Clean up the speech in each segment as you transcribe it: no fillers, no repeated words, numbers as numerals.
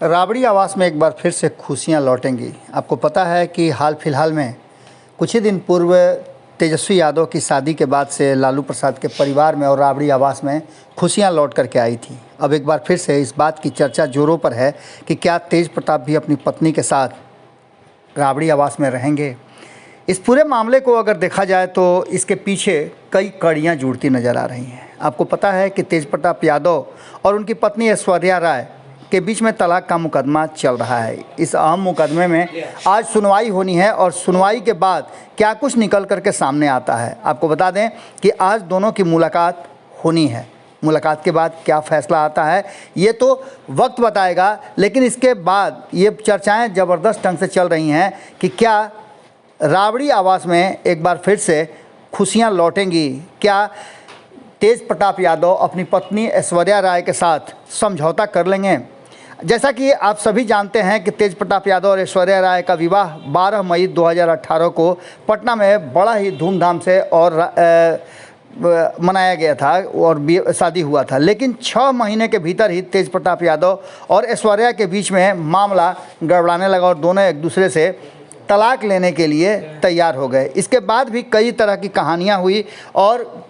राबड़ी आवास में एक बार फिर से खुशियां लौटेंगी। आपको पता है कि हाल फिलहाल में कुछ ही दिन पूर्व तेजस्वी यादव की शादी के बाद से लालू प्रसाद के परिवार में और राबड़ी आवास में खुशियां लौट करके आई थी। अब एक बार फिर से इस बात की चर्चा जोरों पर है कि क्या तेज प्रताप भी अपनी पत्नी के साथ राबड़ी आवास में रहेंगे। इस पूरे मामले को अगर देखा जाए तो इसके पीछे कई कड़ियाँ जुड़ती नज़र आ रही हैं। आपको पता है कि तेज प्रताप यादव और उनकी पत्नी ऐश्वर्या राय के बीच में तलाक का मुकदमा चल रहा है। इस अहम मुकदमे में आज सुनवाई होनी है और सुनवाई के बाद क्या कुछ निकल करके सामने आता है। आपको बता दें कि आज दोनों की मुलाकात होनी है। मुलाकात के बाद क्या फ़ैसला आता है ये तो वक्त बताएगा, लेकिन इसके बाद ये चर्चाएं ज़बरदस्त ढंग से चल रही हैं कि क्या राबड़ी आवास में एक बार फिर से खुशियां लौटेंगी। क्या तेज प्रताप यादव अपनी पत्नी ऐश्वर्या राय के साथ समझौता कर लेंगे। जैसा कि आप सभी जानते हैं कि तेज प्रताप यादव और ऐश्वर्या राय का विवाह 12 मई 2018 को पटना में बड़ा ही धूमधाम से और मनाया गया था और शादी हुआ था। लेकिन 6 महीने के भीतर ही तेज प्रताप यादव और ऐश्वर्या के बीच में मामला गड़बड़ाने लगा और दोनों एक दूसरे से तलाक लेने के लिए तैयार हो गए। इसके बाद भी कई तरह की कहानियां हुई और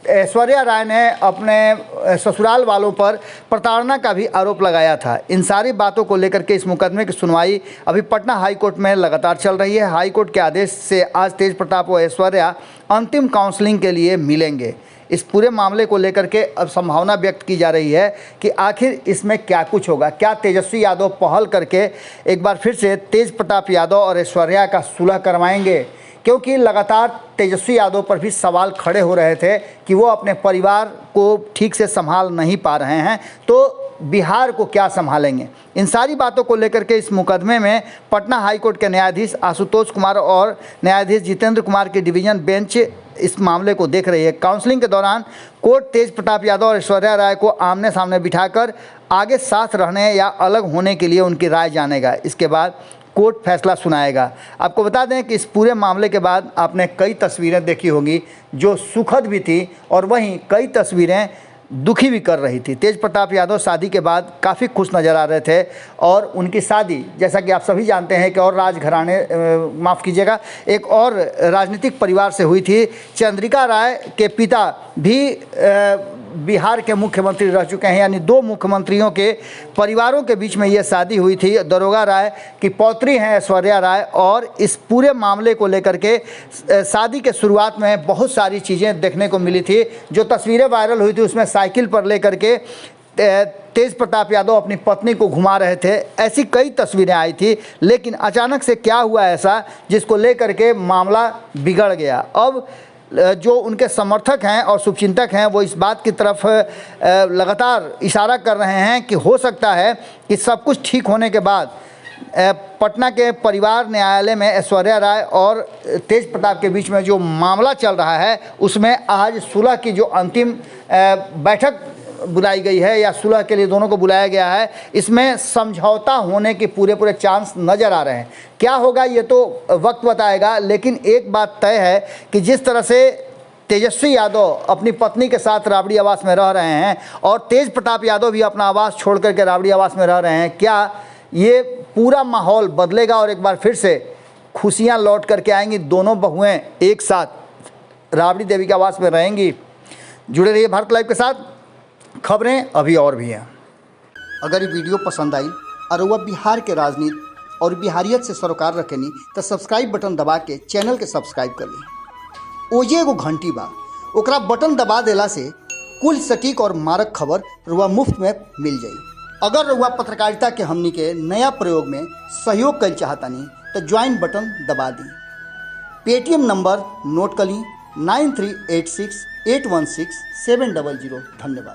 ऐश्वर्या राय ने अपने ससुराल वालों पर प्रताड़ना का भी आरोप लगाया था। इन सारी बातों को लेकर के इस मुकदमे की सुनवाई अभी पटना हाई कोर्ट में लगातार चल रही है। हाई कोर्ट के आदेश से आज तेज प्रताप और ऐश्वर्या अंतिम काउंसलिंग के लिए मिलेंगे। इस पूरे मामले को लेकर के अब संभावना व्यक्त की जा रही है कि आखिर इसमें क्या कुछ होगा। क्या तेजस्वी यादव पहल करके एक बार फिर से तेज प्रताप यादव और ऐश्वर्या का सुलह करवाएंगे, क्योंकि लगातार तेजस्वी यादव पर भी सवाल खड़े हो रहे थे कि वो अपने परिवार को ठीक से संभाल नहीं पा रहे हैं, तो बिहार को क्या संभालेंगे। इन सारी बातों को लेकर के इस मुकदमे में पटना हाई कोर्ट के न्यायाधीश आशुतोष कुमार और न्यायाधीश जितेंद्र कुमार की डिवीज़न बेंच इस मामले को देख रही है। काउंसलिंग के दौरान कोर्ट तेज प्रताप यादव और ऐश्वर्या राय को आमने सामने बिठाकर आगे साथ रहने या अलग होने के लिए उनकी राय जानेगा। इसके बाद कोर्ट फैसला सुनाएगा। आपको बता दें कि इस पूरे मामले के बाद आपने कई तस्वीरें देखी होंगी जो सुखद भी थी और वहीं कई तस्वीरें दुखी भी कर रही थी। तेज प्रताप यादव शादी के बाद काफ़ी खुश नज़र आ रहे थे और उनकी शादी, जैसा कि आप सभी जानते हैं कि और राजघराने माफ़ कीजिएगा एक और राजनीतिक परिवार से हुई थी। चंद्रिका राय के पिता भी बिहार के मुख्यमंत्री रह चुके हैं, यानी 2 मुख्यमंत्रियों के परिवारों के बीच में ये शादी हुई थी। दरोगा राय की पौत्री हैं ऐश्वर्या राय और इस पूरे मामले को लेकर के शादी के शुरुआत में बहुत सारी चीज़ें देखने को मिली थी। जो तस्वीरें वायरल हुई थी उसमें साइकिल पर लेकर के तेज प्रताप यादव अपनी पत्नी को घुमा रहे थे, ऐसी कई तस्वीरें आई थी। लेकिन अचानक से क्या हुआ ऐसा जिसको लेकर के मामला बिगड़ गया। अब जो उनके समर्थक हैं और शुभचिंतक हैं वो इस बात की तरफ लगातार इशारा कर रहे हैं कि हो सकता है कि सब कुछ ठीक होने के बाद पटना के परिवार न्यायालय में ऐश्वर्या राय और तेज प्रताप के बीच में जो मामला चल रहा है उसमें आज सुलह की जो अंतिम बैठक बुलाई गई है या सुलह के लिए दोनों को बुलाया गया है, इसमें समझौता होने के पूरे चांस नज़र आ रहे हैं। क्या होगा ये तो वक्त बताएगा, लेकिन एक बात तय है कि जिस तरह से तेजस्वी यादव अपनी पत्नी के साथ राबड़ी आवास में रह रहे हैं और तेज प्रताप यादव भी अपना आवास छोड़ करके राबड़ी आवास में रह रहे हैं, क्या ये पूरा माहौल बदलेगा और एक बार फिर से खुशियाँ लौट करके आएंगी। दोनों बहुएँ एक साथ राबड़ी देवी के आवास में रहेंगी। जुड़े रहिए भारत लाइव के साथ, खबरें अभी और भी हैं। अगर ये वीडियो पसंद आई और वह बिहार के राजनीति और बिहारियत से सरोकार रखेनी तो सब्सक्राइब बटन दबा के चैनल के सब्सक्राइब कर ली। ओजे एगो घंटी बा, ओकरा बटन दबा देला से कुल सटीक और मारक खबर रुआ मुफ्त में मिल जाई। अगर रुआ पत्रकारिता के हमनी के नया प्रयोग में सहयोग कर चाहतानी तो ज्वाइन बटन दबा दी। पेटीएम नंबर नोट कर ली 9386816700। धन्यवाद।